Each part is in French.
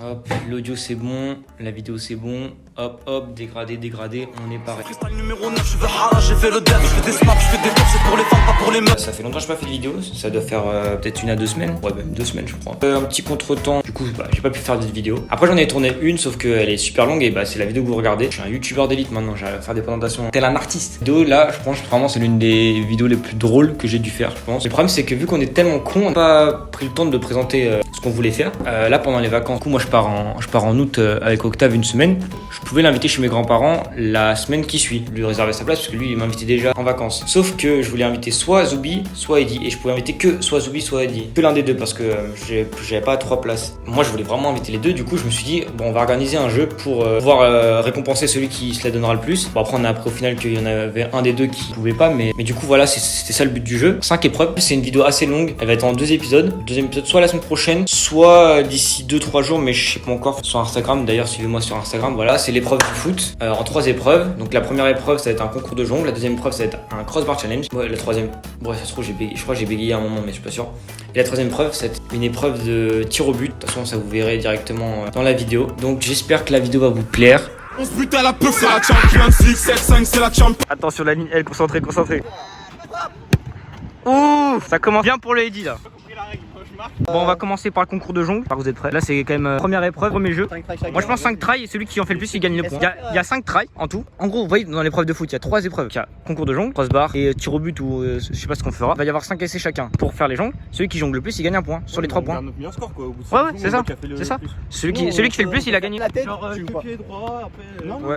Hop, l'audio c'est bon, la vidéo c'est bon. Hop, hop, dégradé, on est pareil. Ça fait longtemps que je n'ai pas fait de vidéo, ça doit faire peut-être 1 à 2 semaines. Ouais, même 2 semaines je crois. Un petit contretemps, du coup j'ai pas pu faire de vidéo. Après j'en ai tourné une, sauf qu'elle est super longue et c'est la vidéo que vous regardez. Je suis un youtubeur d'élite maintenant, j'arrive à faire des présentations tel un artiste. La vidéo là, je pense vraiment c'est l'une des vidéos les plus drôles que j'ai dû faire, je pense. Le problème c'est que vu qu'on est tellement con, on n'a pas pris le temps de présenter ce qu'on voulait faire. Là pendant les vacances, du coup moi je pars en août avec Octave une semaine. Je pouvais l'inviter chez mes grands-parents la semaine qui suit, lui réserver sa place parce que lui il m'invitait déjà en vacances. Sauf que je voulais inviter soit Zoubi, soit Eddy, et je pouvais inviter que soit Zoubi, soit Eddy, que l'un des deux parce que j'avais pas 3 places. Moi je voulais vraiment inviter les deux, du coup je me suis dit bon on va organiser un jeu pour pouvoir récompenser celui qui se la donnera le plus. Bon après on a appris au final qu'il y en avait un des deux qui pouvait pas, mais du coup voilà c'était ça le but du jeu. 5 épreuves, c'est une vidéo assez longue, elle va être en 2 épisodes. Le deuxième épisode soit la semaine prochaine, soit d'ici 2-3 jours, mais je sais pas encore, sur Instagram. D'ailleurs suivez-moi sur Instagram. Voilà, c'est l'épreuve du foot en 3 épreuves. Donc la première épreuve ça va être un concours de jongle, la deuxième épreuve ça va être un crossbar challenge. Ouais, la troisième, bref ça se trouve je crois que j'ai bégayé à un moment mais je suis pas sûr. Et la troisième épreuve ça va être une épreuve de tir au but. De toute façon ça vous verrez directement dans la vidéo. Donc j'espère que la vidéo va vous plaire. On se bute à la peau, c'est la Champions League, 7-5 c'est la Champions. Attention la ligne L, concentré. Ouh, ça commence bien pour le Eddy là. Bon, on va commencer par le concours de jongle. Vous êtes prêts? Là, c'est quand même première épreuve, premier jeu. Moi, je pense 5 tries et celui qui en fait le plus, il gagne le point. Il y a 5 tries en tout. En gros, vous voyez, dans l'épreuve de foot, il y a 3 épreuves. Il y a concours de jongle, crossbar et tir au but ou je sais pas ce qu'on fera. Il va y avoir 5 essais chacun pour faire les jongles. Celui qui jongle le plus, il gagne un point sur les 3 points. Ouais, c'est ça. C'est ça. Celui qui fait le plus, il a gagné. Genre, pied droit, après. Non, non,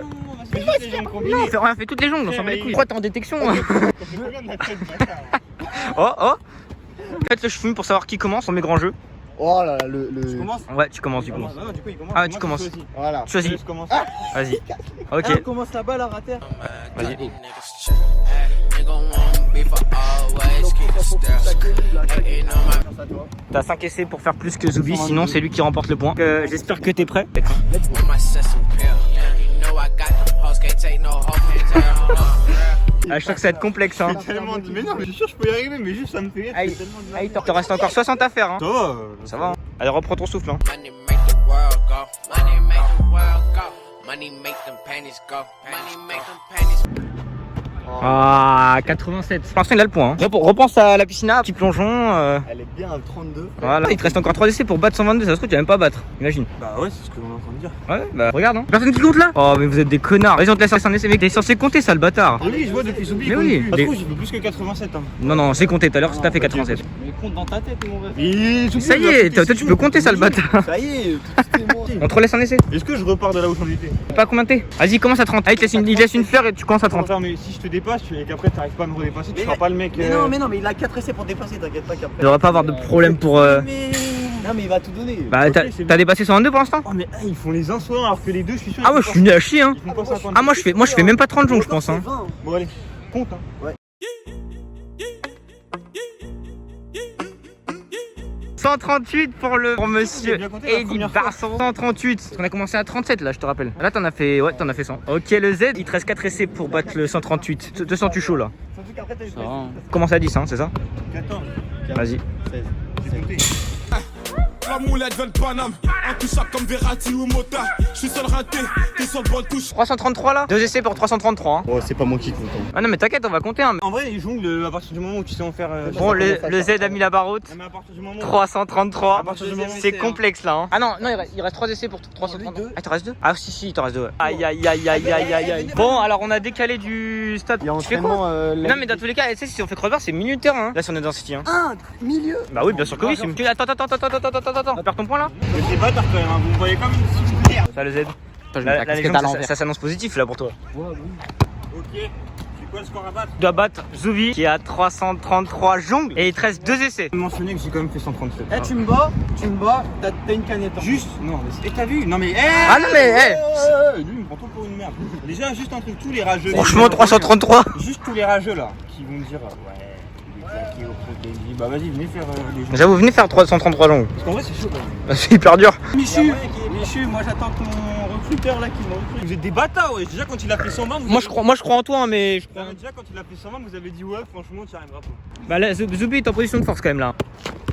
on fait toutes les jongles, on s'en bat les couilles. Pourquoi t'es en détection? Oh. Faites le cheveu pour savoir qui commence, on met grand jeu. Oh là là, Tu commences? Ouais, tu commences du coup. Non, du coup, il commence. Ah, tu commences. Voilà. Choisis. Je commence. Vas-y. Ok. On commence la balle à rater. Vas-y. T'as 5 essais pour faire plus que Zoubi, sinon c'est lui qui remporte le point. J'espère que t'es prêt. Je sens que ça va être complexe hein. Mais non, mais je suis sûr que je peux y arriver, mais juste ça me fait. Il te reste encore 60 à faire hein. Ça va. Ça va hein. Allez, reprends ton souffle hein. Ah, 87. Pour l'instant, il a le point. Hein. Repense à la piscine, petit plongeon. Elle est bien à 32. Voilà. Il te reste encore 3 essais pour battre 122. Ça se trouve, tu vas même pas battre. Imagine. Bah ouais, c'est ce que l'on est en train de dire. Ouais, bah regarde. Hein. Personne qui compte là. Oh, mais vous êtes des connards. Vas-y, on te laisse un essai, mec. T'es censé compter ça, le bâtard. Oui, je vois depuis Zoubi. Mais oui. Ça se trouve, j'ai fait plus que 87. Hein. Non, c'est compté. Tout à l'heure, t'as fait 87. Mais compte dans ta tête, mon ref. Ça y est, toi, tu peux compter ça, le bâtard. Ça y est, tout est bon. On te relaisse un essai. Est-ce que je repars de là où j'en étais? Pas combien t'es? Vas-y, commence à 30. Allez, il te laisse une fleur et tu commences à 30. Attends, mais si je te dépasse et qu'après t'arrives pas à me redépasser, tu seras pas le mec. Mais non, mais il a 4 essais pour dépasser, t'inquiète pas qu'après. Il devrait pas avoir de problème pour. Non, mais il va tout donner. Bah, t'as dépassé 122 pour l'instant? Oh, mais ils font les insolents alors que les deux, je suis sûr. Ah, ouais, je suis nul à chier hein. Ils font pas 50. Ah, moi je fais même pas 30 jongles, je pense hein. Bon, allez, compte hein. Ouais. 138 pour monsieur bien compté la Eddy première fois. Barson. 138. Parce qu'on a commencé à 37 là, je te rappelle. Là, t'en as fait 100. Ok, le Z, il te reste 4 essais pour battre le 138. Te sens-tu chaud là? Surtout qu'après, t'as eu Ça va. Commence à 10, hein, c'est ça? 14. Vas-y. 16. J'ai compté. La moulette vient de Paname, intouchable comme Verratti ou Mota. Je suis seul raté, t'es sur le bon touche. 333 là? 2 essais pour 333. Hein. Oh, c'est pas moi qui compte. Ah non, mais t'inquiète, on va compter. Hein. En vrai, ils jonglent à partir du moment où tu sais en faire. Bon, le Z a mis la barre haute. Mais à partir du moment où. 333. À partir du moment où C'est complexe là. Hein. Ah non, il reste 3 essais pour 333. Ah, il te reste 2? Ah, si, il te reste 2. Ouais. Aïe. Bon, alors on a décalé du stade. Il y a Tu fais quoi? entraînement. Non, mais dans tous les cas, tu sais, si on fait crossbar, c'est minute terrain. Hein. Là, si on est dans City. Hein. Ah, milieu. Bah oui, bien sûr que oui. Attends. On perd ton point là? Mais c'est bâtard quand même, hein. Vous me voyez comme une petite merde. Ça le Z. Je La légende, ça s'annonce positif là pour toi. Ok. C'est quoi le score à battre? Tu dois battre Zoubi qui a 333 jongles et il te reste 2 essais. Je mentionner que j'ai quand même fait 137. Eh, tu me bats, t'as une canette. Hein. Juste. Non, mais t'as vu? Non, mais. Ah non, mais Lui, il me prend trop pour une merde. Déjà, juste un truc, tous les rageux. franchement, 333. Juste tous les rageux là qui vont me dire ouais, il est claqué au protéine. Bah vas-y, venez faire des jeux. J'avoue, venez faire 333 jongles. Parce qu'en vrai, c'est chaud quand même. C'est hyper dur. Michu, moi j'attends ton recruteur là qui me recrute. Vous êtes des bâtards, ouais. Déjà, quand il a fait 120, vous Moi je crois en toi, hein, mais. Déjà, quand il a fait 120, vous avez dit ouais, franchement, tu y arriveras pas. Bah là, Zoubi est en position de force quand même là.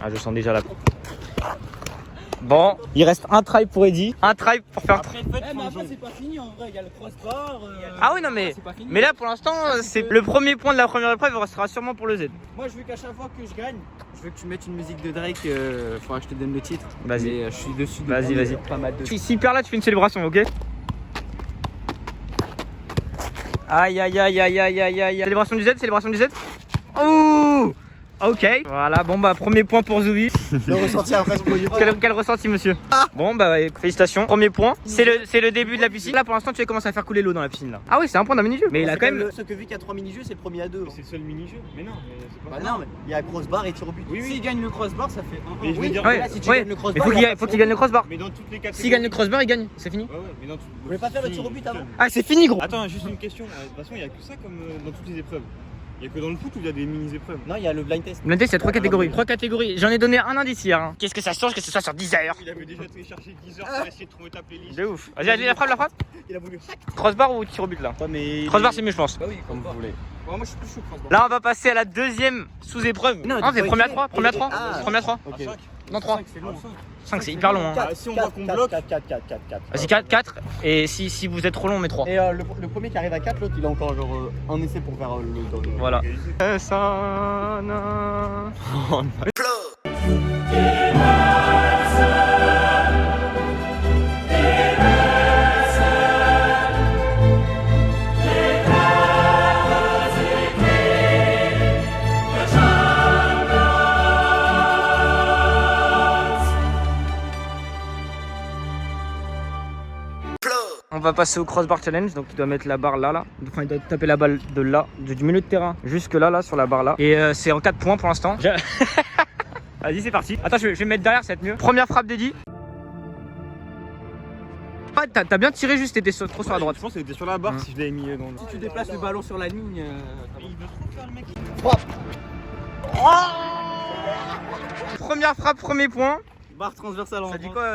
Ah, je sens déjà la. Bon, il reste un try pour Eddy. Un try pour faire. Après, mais après, c'est pas fini en vrai. Il y a le crossbar. Ah oui, non, mais. C'est pas fini. Mais là, pour l'instant, c'est le premier point de la première épreuve. Il restera sûrement pour le Z. Moi, je veux qu'à chaque fois que je gagne, je veux que tu mettes une musique de Drake. Faudra que je te donne le titre. Vas-y. Mais, je suis dessus. Vas-y, depuis vas-y. Pas mal de. Si perd là, tu fais une célébration, ok? Aïe aïe aïe aïe aïe aïe aïe. Célébration du Z, célébration du Z. Ouh. Ok. Voilà, bon bah premier point pour Zoubi. Le ressenti après ce produit. Quel ressenti, monsieur? Bon bah félicitations. Premier point. C'est le début de la piscine. Là pour l'instant tu vas commencer à faire couler l'eau dans la piscine là. Ah oui, c'est un point d'un mini-jeu. Mais il a quand même. Sauf que vu qu'il y a 3 mini-jeux, c'est le premier à 2. C'est le seul mini-jeu. Mais non, mais c'est pas. Bah non, mais il y a crossbar et tir au but. Oui, s'il gagne le crossbar, ça fait 1-1. Mais je veux dire, Ouais, là, si tu ouais. gagnes le Mais crossbar, faut qu'il gagne le crossbar. Mais dans toutes les catégories. S'il gagne le crossbar, il gagne. C'est fini. Ouais, mais dans Vous voulez pas faire le tir au but avant? Ah c'est fini gros. Attends, juste une question. De toute façon, il y a que ça comme dans toutes les épreuves. Il y a que dans le foot où il y a des mini-épreuves. Non, il y a le blind test. Le test, il y a 3 catégories. 3 catégories. J'en ai donné un indice hier. Hein. Qu'est-ce que ça change que ce soit sur 10 heures? Il avait déjà téléchargé 10 heures pour essayer de trouver ta playlist. De ouf. Vas-y, allez, la frappe. Il a voulu. Crossbar ou tir au but là? Ouais, mais. Crossbar c'est mieux je pense. Bah oui, comme vous voulez. Ouais, moi, je suis plus chaud crossbar. Là on va passer à la deuxième sous-épreuve. Non, Ah, tu c'est peux première écrire. 3, première 3, Ah. première 3. Ok. Non 3. C'est long. 5 c'est hyper long. Hein. Ah, si on voit qu'on bloque. 4. Vas-y 4. Et si vous êtes trop long, on met 3. Et le premier qui arrive à 4, l'autre il a encore genre un essai pour faire le. Voilà. On va passer au crossbar challenge, donc il doit mettre la barre là. Enfin il doit taper la balle de là, du milieu de terrain jusque là sur la barre là. Et c'est en 4 points pour l'instant. Vas-y c'est parti. Attends je vais me mettre derrière, ça va être mieux. Première frappe d'Eddy. Ah t'as bien tiré juste, t'étais trop sur la droite. Je pense que c'était sur la barre si je l'avais mis dans le. Si tu déplaces le ballon sur la ligne. Il veut trop faire le mec. Première frappe, premier point. Barre transversale en Ça dit France. quoi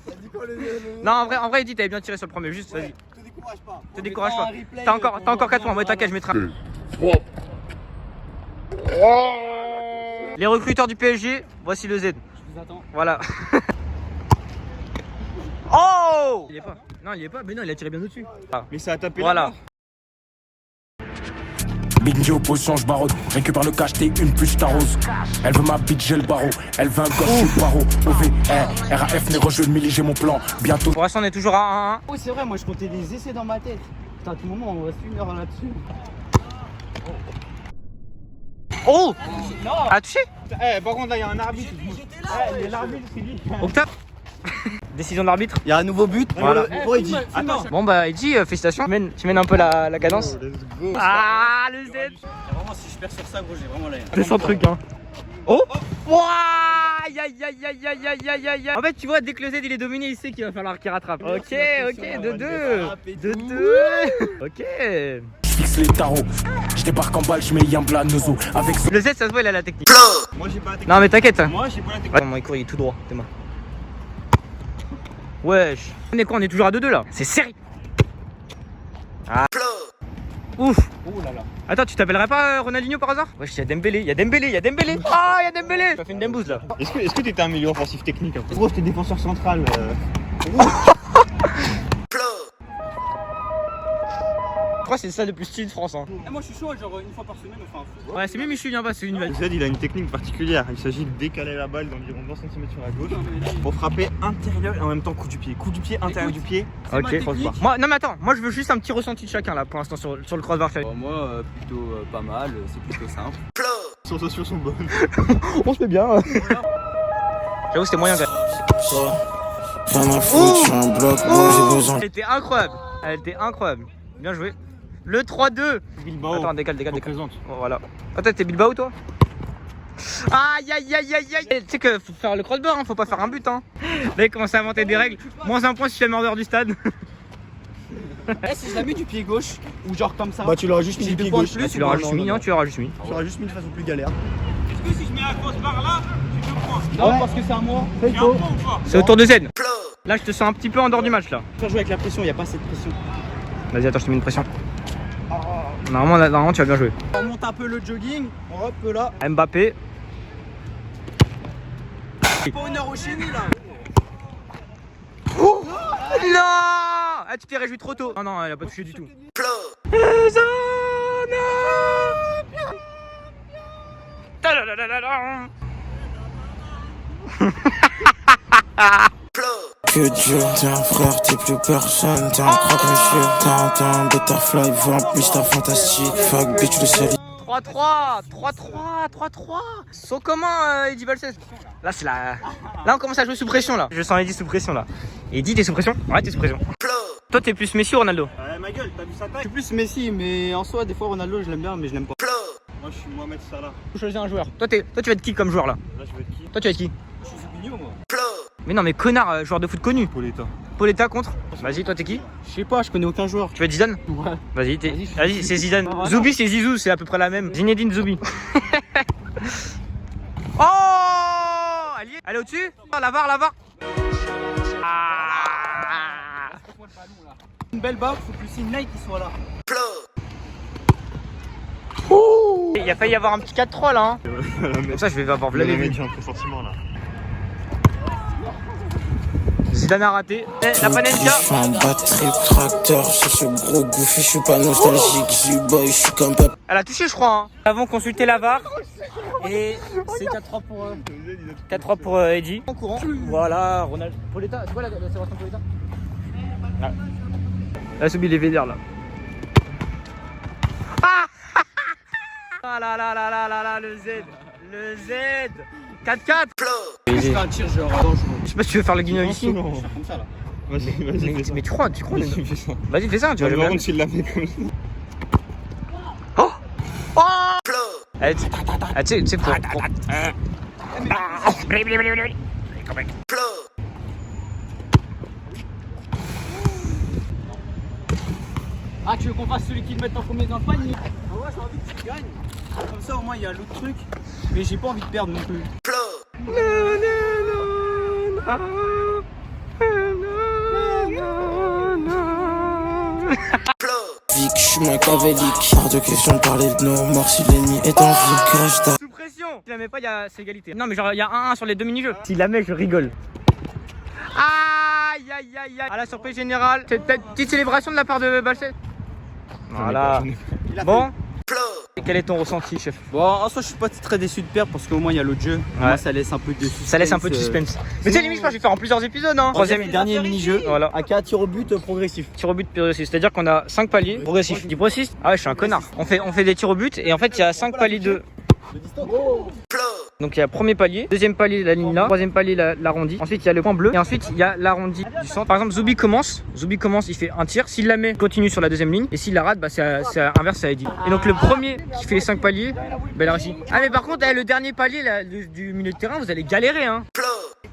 Ça dit quoi le. Non en vrai Eddy t'avais bien tiré sur le premier, juste vas-y. Te décourage pas. Te décourage pas. T'as encore 4 points, ouais t'inquiète je mettrai. Les recruteurs du PSG, voici le Z. Je vous attends. Voilà. Oh! Il est pas. Non, il est pas. Mais non, il a tiré bien au-dessus. Ah. Mais ça a tapé Voilà. la barre. Big Joe, position, je barotte. Récupère le cash, t'es une plus t'arrose. Elle veut ma bite, j'ai le barreau. Elle veut un gosse, je suis barreau. OV, RAF, n'est rejeu de milli, j'ai mon plan. Bientôt. Pour l'instant, on est toujours à 1-1. Oui, c'est vrai, moi je comptais des essais dans ma tête. Putain, à tout moment, on reste 1 heure là-dessus. Oh! Non! A touché? Eh, par contre, là, il y a un arbitre. J'étais là! Eh, l'arbitre, c'est lui. Octave? Décision de l'arbitre. Il y a un nouveau but Voilà. pour Eddy. Attends. Bon, bah, Eddy, félicitations. Tu mènes un peu la cadence. Let's go. Ah, le Z! Vraiment, si je perds sur ça, gros, j'ai vraiment la haine. C'est son truc, hein. Oh! Wouah! Aïe aïe aïe aïe aïe aïe aïe aïe. En fait, tu vois, dès que le Z il est dominé, il sait qu'il va falloir qu'il rattrape. Ok, 2-2. 2-2. Ok. Je fixe les tarots. Je débarque en balle, je mets Yambla Nozo. Avec son. Le Z, ça se voit, il a la technique. Moi, j'ai pas la technique. Non, mais t'inquiète. Moi, j'ai pas la technique. Ouais, moi, il court, il est tout droit, t'es moi. Wesh. On est quoi? On est toujours à 2-2 là. C'est serré. Ah. Ouf. Oh là là. Attends, tu t'appellerais pas Ronaldinho par hasard? Wesh, y'a Dembélé, y'a Dembélé. Ah, y'a Dembélé. T'as fait une dembouze là. Est-ce que t'étais un milieu offensif technique un peu? Gros, j'étais défenseur central. Je crois que c'est ça le plus stylé de France. Hein. Eh, moi, je suis chaud, genre une fois par semaine, on fait un foot. Ouais, c'est mieux Michu, viens pas, c'est une nouvelle. Z, il a une technique particulière. Il s'agit de décaler la balle d'environ 20 cm sur la gauche pour frapper intérieur et en même temps coup du pied. Coup du pied, intérieur du pied. Ok, ma technique. Moi, non mais attends, moi je veux juste un petit ressenti de chacun là pour l'instant sur le crossbar challenge. Moi, plutôt pas mal, c'est plutôt simple. Les sensations sont bonnes. On se fait bien. J'avoue, c'était moyen quand même. Elle était incroyable. Elle était incroyable. Bien joué. Le 3-2. Bilbao. Attends, décale. Représente. Oh, voilà. Attends, t'es Bilbao toi? Aïe aïe aïe aïe aïe. Tu sais que faut faire le crossbar, hein, faut pas faire un but. Hein. Là, il commence à inventer des règles. Moins un point si tu es en dehors du stade. Eh, si je la mets du pied gauche, ou genre comme ça. Bah tu l'auras juste mis J'ai du pied deux points de gauche. plus. Tu l'auras juste mis, non? Tu l'auras juste mis. Tu l'auras juste mis de façon plus galère. Est-ce que si je mets un crossbar là, j'ai 2 points? Non, parce que c'est à moi. C'est J'ai un faux. point ou pas? C'est au tour de Zen. Là, je te sens un petit peu en dehors du match là. Faire jouer avec la pression, y a pas cette pression. Vas-y, attends, je te mets une pression. Normalement, tu vas bien jouer. On monte un peu le jogging, hop là. Mbappé. Pas honneur au chenille là. Non. Ah, tu t'es réjoui trop tôt. Non, non, elle a pas touché du tout. Que Dieu, t'es un frère, t'es plus personne, t'es un croque-monsieur, t'es un butterfly, vamp, Mr. Fantastique, fuck bitch le sali. 3-3, 3-3. Sont comment Eddie Valsès? Là c'est la... Là on commence à jouer sous pression là. Je sens Eddie sous pression là. Eddie t'es sous pression? Ouais t'es sous pression. Toi t'es plus Messi ou Ronaldo? Ma gueule, t'as vu sa taille? Je suis plus Messi, mais en soi, des fois, Ronaldo, je l'aime bien, mais je l'aime pas. Moi je suis Mohamed Salah. Faut choisir un joueur. Toi tu vas être qui comme joueur là? Là je vais être qui? Toi tu vas être qui? Je suis Zubinho, moi. Mais non mais connard, joueur de foot connu. Pauletta. Pauletta contre? Vas-y toi t'es qui? Je sais pas, je connais aucun joueur. Tu vas être Zidane? Ouais. Vas-y Vas-y, c'est Zidane. Ah, Zoubi c'est Zizou, c'est à peu près la même. Zinedine Zoubi. Oh allez au-dessus. Oh, la VAR. Ah. Une belle barre, faut que le signe Nike soit là. Il a failli y avoir un petit 4-3 là. Hein. Comme ça je vais avoir Le les mec buts. qui est en pressentiment là. Zidane a raté. La Je Panenka. suis un batterie tracteur, sur ce gros goofy, je suis pas nostalgique, Z-boy, je suis comme Pep. Elle a touché je crois. Hein. Nous avons consulté la VAR. Et c'est 4-3 pour 4-3 pour Eddie. En courant. Voilà, Ronald. Pauletta, tu vois la célébration Pauletta? Là, Soubi les vénères là. Ah là, le Z. 4-4. Je fais un tir, genre dangereux. Je sais pas si tu veux faire le guignol ici. Non. Comme ça, là. Vas-y. Mais tu crois Vas-y, fais ça. Vas-y fais ça, tu Tu vas vas le me faire. rendre s'il l'a fait comme ça. Allez, tu sais pour... Ah, tu veux qu'on fasse celui qui le met en premier dans le panier? Ah ouais, j'ai envie que tu gagnes. Comme ça, au moins, il y a l'autre truc. Mais j'ai pas envie de perdre non plus. Vic, je suis machiavélique, hors de question de parler de nos morts si l'ennemi est en vie, crash da. Sous pression. Si la met pas, c'est égalité. Non mais genre il y a 1-1 sur les deux mini-jeux. Si la met, je rigole. Aïe. À la surprise générale. C'est peut-être une petite célébration de la part de Balset. Voilà. Bon. Et quel est ton ressenti, chef? Bon, en soi, je suis pas très déçu de perdre parce qu'au moins, il y a l'autre jeu. Moi, ça laisse un peu de suspense. Ça laisse un peu de suspense. Mais tu sais, limite, je pense que je vais faire en plusieurs épisodes. Hein. Troisième et dernier mini-jeu. Voilà. AK tir au but progressif. Tir au but progressif, c'est-à-dire qu'on a 5 paliers progressifs. Du progressif? Ah ouais, je suis un connard. On fait des tirs au but et en fait, il y a 5 paliers de. Donc il y a premier palier, deuxième palier la ligne là, troisième palier l'arrondi, ensuite il y a le point bleu et ensuite il y a l'arrondi du centre. Par exemple Zoubi commence, il fait un tir, s'il la met, il continue sur la deuxième ligne et s'il la rate, bah c'est inverse, c'est Eddie. Et donc le premier qui fait les 5 paliers, bah il a réussi. Ah mais par contre le dernier palier là, du milieu de terrain, vous allez galérer hein.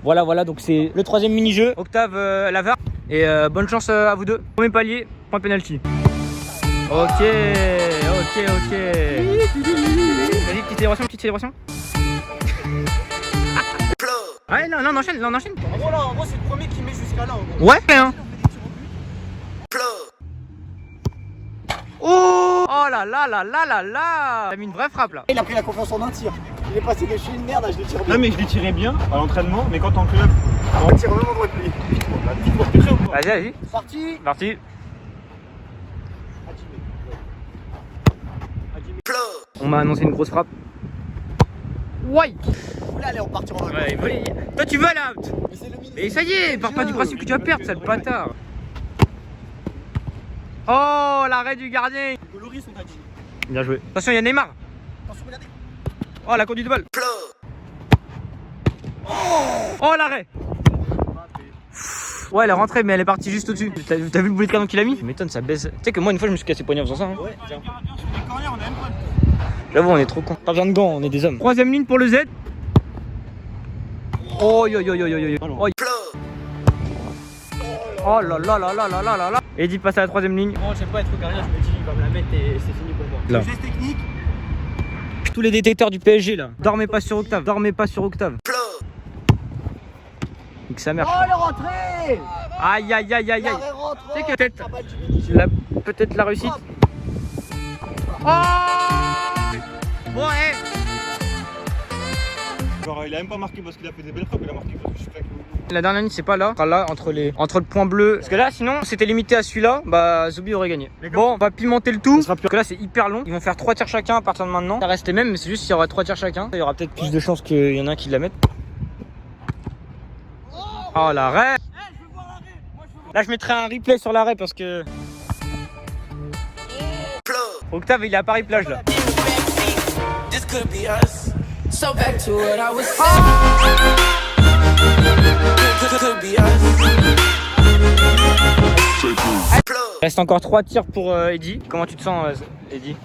Voilà, donc c'est le troisième mini-jeu, Octave la VAR et bonne chance à vous deux. Premier palier, point penalty. Ok. Vas-y, petite célébration. Ouais, là, on enchaîne. Voilà, en gros, c'est le premier qui met jusqu'à là. En gros. Ouais, hein. Oh là. T'as mis une vraie frappe là. Il a pris la confiance en un tir. Il est passé de chez une merde à je le tire bien. Non mais je l'ai tiré bien à l'entraînement, mais quand en club, On tire vraiment droit de lui. Vas-y. Parti. On m'a annoncé une grosse frappe. Ouais. Oula, allez, on partira en Ouais, toi tu veux aller out. Mais c'est le mini. Et ça y est, pars pas du principe que tu vas perdre, sale bâtard. Oh, l'arrêt du gardien. Coloris sont tadis. Bien joué. Attention, il y a Neymar. Attention, regardez. Oh, la conduite de balle. Oh, l'arrêt. Ouais, elle est rentrée, mais elle est partie juste au-dessus. T'as vu le boulet de canon qu'il a mis? Ça m'étonne, ça baisse. Tu sais que moi, une fois, je me suis cassé le poignet en faisant ça. Hein. Ouais, tiens. J'avoue, on est trop cons. Pas besoin de gants, on est des hommes. Troisième ligne pour le Z. Oh, yo. Oh là. Eddie passe à la troisième ligne. Bon, j'aime pas être gardien, je me dis, il va me la mettre et c'est fini pour moi. Là. Geste technique. Tous les détecteurs du PSG là. Dormez pas sur Octave. Nique sa mère. Oh, le rentré. Aïe. Arrêt Tu rentrant. sais que peut-être Ah bah, du mini-jeu. peut-être la réussite. Oh. Bon, genre, il a même pas marqué parce qu'il a fait des belles frappes, il a marqué parce que je suis claqué. La dernière ligne c'est pas là, là entre le point bleu. Parce que là sinon c'était limité à celui-là, bah Zoubi aurait gagné. Bon, on va pimenter le tout. Parce que là c'est hyper long. Ils vont faire 3 tirs chacun à partir de maintenant. Ça reste les mêmes, mais c'est juste qu'il y aura 3 tirs chacun. Il y aura peut-être plus de chances qu'il y en a un qui la mette. Oh l'arrêt. Là je mettrai un replay sur l'arrêt parce que Octave il est à Paris plage là. Il reste encore 3 tirs pour Eddy. Comment tu te sens Eddy?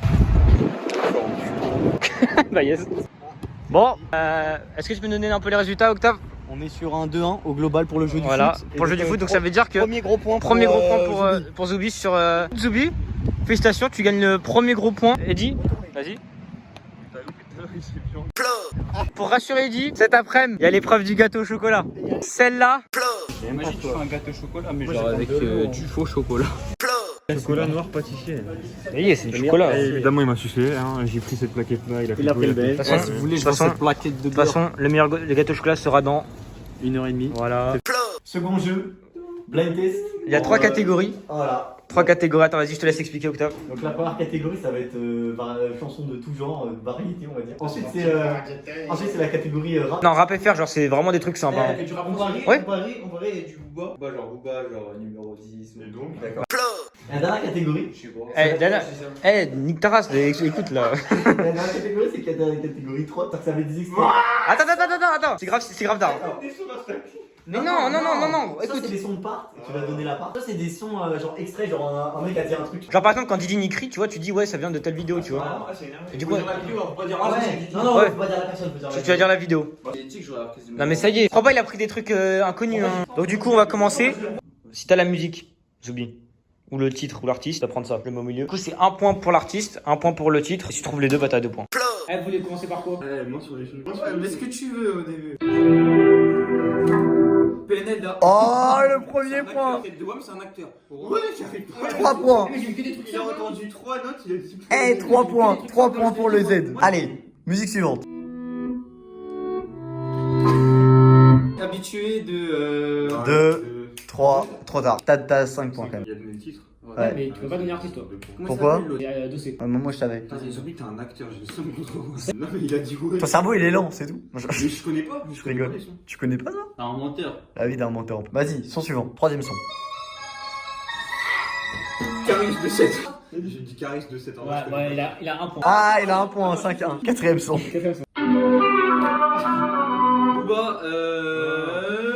Bah yes. Bon, est-ce que tu peux nous donner un peu les résultats Octave? On est sur un 2-1 au global pour le jeu du foot. Voilà, pour le jeu du foot, donc ça veut dire que premier gros point pour Zoubi sur Zoubi. Félicitations, tu gagnes le premier gros point. Eddy, vas-y. Pour rassurer Eddy, cet après-midi, il y a l'épreuve du gâteau au chocolat. Celle-là. Imagine tu fais un gâteau au chocolat, mais genre avec du faux chocolat. Chocolat noir pâtissier. Oui, c'est du chocolat. Et évidemment, il m'a sucé. Hein. J'ai pris cette plaquette-là. Il a fait le bel. De toute façon, Si vous voulez, je vends cette plaquette de façon, le meilleur gâteau au chocolat sera dans 1h30. Voilà. Second jeu, blind test. Il y a 3 catégories. Voilà. 3 catégories. Attends, vas-y, je te laisse expliquer, Octave. Donc la première catégorie, ça va être chansons de tout genre, variété, on va dire. Ensuite, c'est la catégorie rap. Non, rap FR, genre, c'est vraiment des trucs sympas. Que tu rappes Paris, Ouais. on paraît du Booba. Booba, genre numéro 10. Donc, d'accord. La dernière catégorie, je sais pas. Nique ta race, écoute là. La dernière catégorie, c'est la catégorie 3, parce que ça met des extraits. Attends, c'est grave tard. Mais non, Ça, écoute. c'est des sons de part, tu vas donner la part. Ça, c'est des sons genre extraits, genre un mec a dit un truc. Genre par exemple quand Didi Nikri, tu vois, tu dis ouais ça vient de telle vidéo, tu vois. Ah, c'est énervé. Et du coup, faut pas dire non, Ouais. faut pas dire la personne, faut dire la tu vas dire la vidéo. Non mais ça y est, je crois pas il a pris des trucs inconnus. Hein. Donc du coup on va commencer. Si t'as la musique, j'oublie. Ou le titre ou l'artiste, tu vas prendre ça, le mot au milieu. Du coup c'est 1 point pour l'artiste, 1 point pour le titre. Si tu trouves les deux, bah t'as 2 points. Vous voulez commencer par quoi? Moi sur les choses. Mais ce que tu veux au début. PNL là. Oh, le premier point. C'est un acteur. Ouais, j'arrive pas. 3 points. Il a entendu 3 notes, il a dit. Eh, 3 points. 3 points pour le Z. Allez, musique suivante. Habitué de. 2, 3, trop tard. T'as 5 points quand même. Il y a donné le titre. Ouais. Mais tu peux pas donner artiste toi. Pourquoi? Dossier. Moi je savais. Putain, j'ai oublié que t'es un acteur, j'ai le seum contre moi. Non, mais il a dit ouais. Ton cerveau il est lent, c'est tout. Mais je connais pas. Je rigole. Tu connais pas ça? Un menteur. Ah oui, d'un menteur. Vas-y, son suivant. 3ème son. Caris de 7. J'ai dit Caris de 7 ans. Ouais, il a 1 point. Ah, il a 1 point, 5-1. 4ème son. Booba,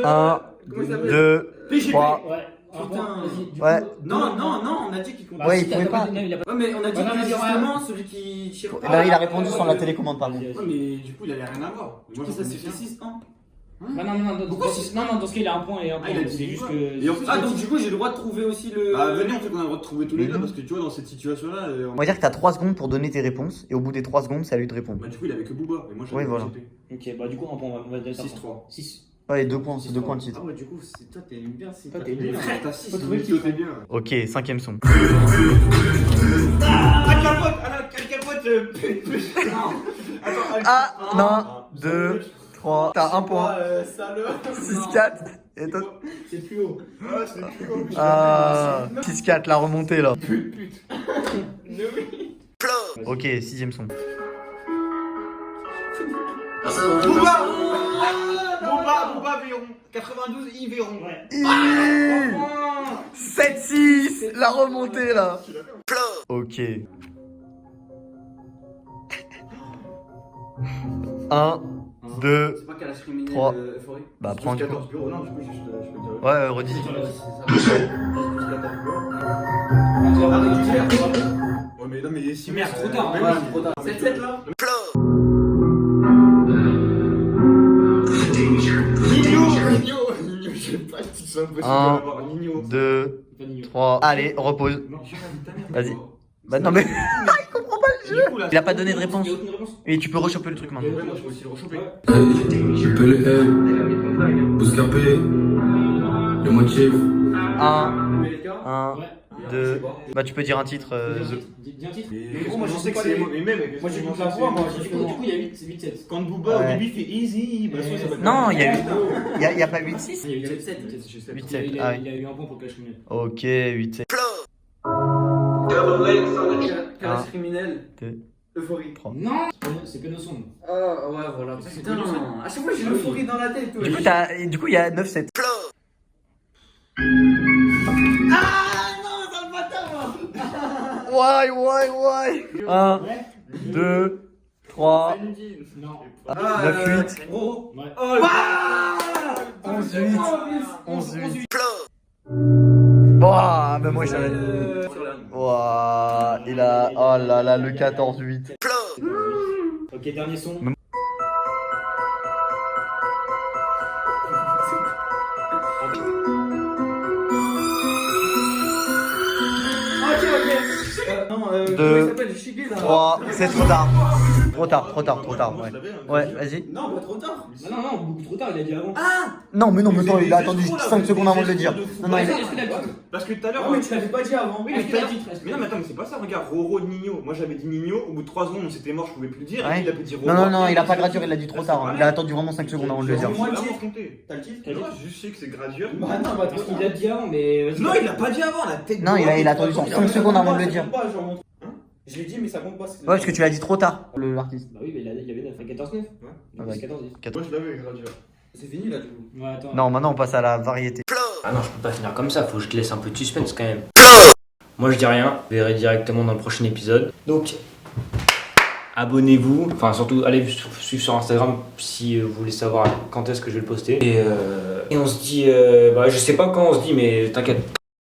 1, comment il s'appelle 2, 3. Ouais. Putain. Ouais. Non, on a dit qu'il compte. Ouais, il pouvait pas. Ouais, mais on a dit que justement celui qui tire. Eh ben, il a répondu sans la télécommande, pardon. Ouais, mais du coup, il avait rien à voir. Moi, ça s'est fait 6-1. Non, dans ce cas, il a 1 point et 1 point. il a dit C'est juste quoi que. Et en plus, Ah, donc du coup, j'ai le droit de trouver aussi le. Bah, venez, on fait qu'on a le droit de trouver tous les deux parce que tu vois, dans cette situation-là. On va dire que t'as 3 secondes pour donner tes réponses. Et au bout des 3 secondes, c'est à lui de répondre. Bah, du coup, il avait que Booba. Et moi, j'avais Oui, voilà. Ok, bah du coup, 1 point, on va dire 6-3. 6. Ouais, 2 points, c'est 2 points de titre. Ah, ouais, du coup, c'est toi, t'es bien. C'est Toi, t'es bien. T'as 6, Faut trouver le titre. t'es bien. Ok, 5ème son. Ah, non, 2, 3. T'as 1 point. 6, 4. Et toi? C'est plus haut. Ah, c'est plus haut. Ah, 6, 4, la remontée là. Ok, 6ème son. Booba, Véron. 92, Yves Véron. 7-6, la remontée là. Ok. 1, 2, C'est pas qu'elle a discriminé 3. Euphorie. Bah prends du coup. 14 bureaux, non, du coup, juste, je peux dire. Ouais, redis. Ouais, mais non, mais si. Merde, trop tard. Mais Ouais, oui. trop tard. 7-7 là. Nino, j'aime pas le titre, c'est impossible Un. d'avoir Nino. 2, 3. Allez, repose. Non, je suis pas ta mère. Vas-y. Bah non mais il comprend pas le jeu. Il a pas donné de réponse. Et tu peux rechoper le truc maintenant. Ouais, moi, je peux aussi le rechoper. Je peux le Bouscapé, le motif. 1, 1, 2. Bah, tu peux dire un titre. Dis un titre. Moi je sais que c'est les mêmes. Moi j'ai vu la voix, moi j'ai Du coup, il y a 8-7. Quand Booba au Ouais. début il fait easy, bah soit ça va être. Non, il y a pas 8-6. Il y a eu 7. 8-7. Il Ah a oui. eu un point pour Clash Criminel. Ok, 8-7. Classe criminel. 2. Euphorie. Non, c'est Piano Song. Ah ouais, voilà. Putain, à chaque fois j'ai l'euphorie dans la tête. Du coup, il y a 9-7. Ouais. 1, 2, 3, Non. 9, 8, Ouais. 11, 8. 11, 8. Ouah, mais moi j'avais. Ouah, il a. Oh là là, le 14, 8. Ok, dernier son. Non, Deux. comment il s'appelle? Chigé là. 3, c'est trop tard. Trop tard, ouais. Ouais, vas-y. Non, pas trop tard. Non, beaucoup trop tard, il a dit avant. Non, mais attends, il a attendu 5 secondes avant de le dire. Non, il a. Parce que tout à l'heure. Ah, mais tu l'avais pas dit avant. Oui, mais tu l'as dit. Mais non, mais attends, mais c'est pas ça, regarde, Roro Nino. Moi j'avais dit Nino, au bout de 3 secondes on s'était mort, je pouvais plus le dire. Ouais. Et il a dit Roro. Non, il a pas gradure, il l'a dit trop tard. Il a attendu vraiment 5 secondes avant de le dire. Moi, le titre. T'as le titre? Je sais que c'est gradure. Bah non, bah Parce qu'il l'a dit avant, mais. Non, il l'a pas dit avant, la tête. Non, il a attendu 5 secondes avant de le dire. Je l'ai dit, mais ça compte pas. Ouais, parce que tu l'as dit trop tard, l'artiste. Bah oui, mais il y avait 14-9. Ouais. Ah ouais. 14-10. Moi je l'avais gradure. C'est fini là, du coup. Ouais, attends. Non, maintenant on passe à la variété. Ah non, je peux pas finir comme ça, faut que je te laisse un peu de suspense quand même. Moi je dis rien, je verrai directement dans le prochain épisode. Donc, abonnez-vous, enfin surtout allez suivre sur Instagram si vous voulez savoir quand est-ce que je vais le poster. Et on se dit, bah je sais pas quand on se dit, mais t'inquiète,